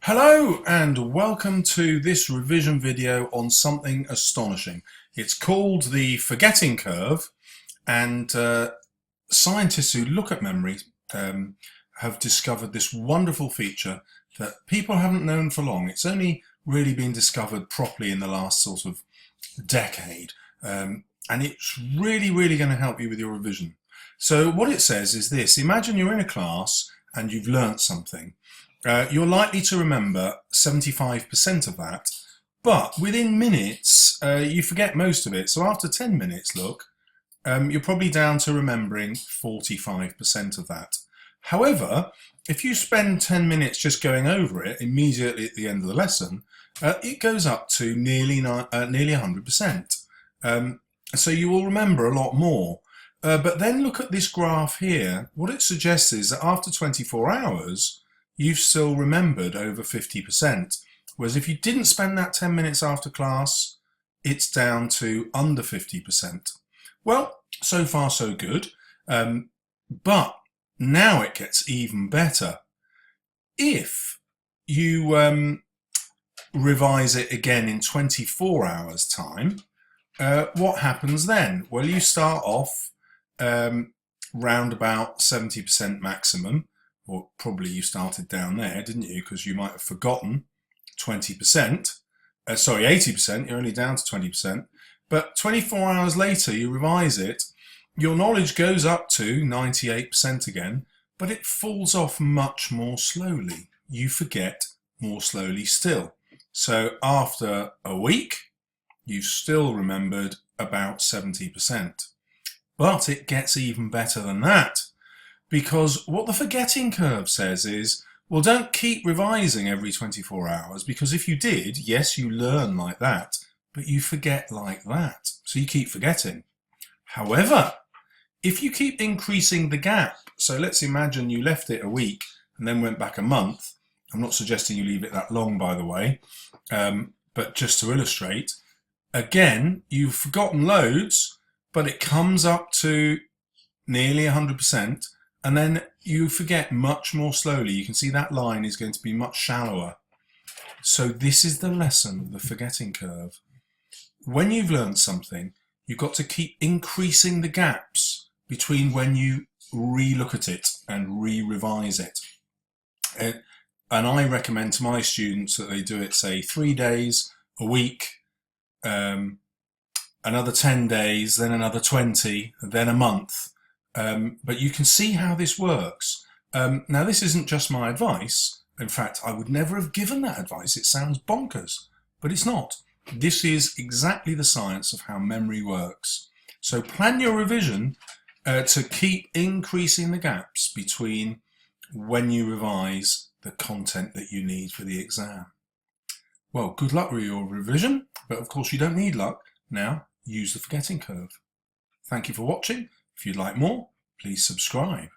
Hello and welcome to this revision video on something astonishing. It's called the forgetting curve, and scientists who look at memory have discovered this wonderful feature that people haven't known for long. It's only really been discovered properly in the last sort of decade, and it's really going to help you with your revision. So what it says is this: imagine you're in a class and you've learnt something. You're likely to remember 75% of that, but within minutes you forget most of it. So after 10 minutes, you're probably down to remembering 45% of that. However, if you spend 10 minutes just going over it immediately at the end of the lesson, it goes up to nearly 100%. So you will remember a lot more. But then look at this graph here. What it suggests is that after 24 hours, you've still remembered over 50%. Whereas if you didn't spend that 10 minutes after class, it's down to under 50%. Well, so far so good. But now it gets even better. If you revise it again in 24 hours time, what happens then? Well, you start off round about 70% maximum. Or probably you started down there, didn't you? Because you might have forgotten 20%. Sorry, 80%. You're only down to 20%. But 24 hours later, you revise it. Your knowledge goes up to 98% again, but it falls off much more slowly. You forget more slowly still. So after a week, you've still remembered about 70%. But it gets even better than that. Because what the forgetting curve says is, well, don't keep revising every 24 hours, because if you did, yes, you learn like that, but you forget like that. So you keep forgetting. However, if you keep increasing the gap, so let's imagine you left it a week and then went back a month. I'm not suggesting you leave it that long, by the way, but just to illustrate, again, you've forgotten loads, but it comes up to nearly 100%. And then you forget much more slowly. You can see that line is going to be much shallower. So this is the lesson of the forgetting curve. When you've learned something, you've got to keep increasing the gaps between when you re-look at it and re-revise it. And I recommend to my students that they do it, say, 3 days, a week, another 10 days, then another 20, then a month. But you can see how this works. Now, this isn't just my advice. In fact, I would never have given that advice. It sounds bonkers, but it's not. This is exactly the science of how memory works. So plan your revision to keep increasing the gaps between when you revise the content that you need for the exam. Well, good luck with your revision, but of course you don't need luck. Now, use the forgetting curve. Thank you for watching. If you'd like more, please subscribe.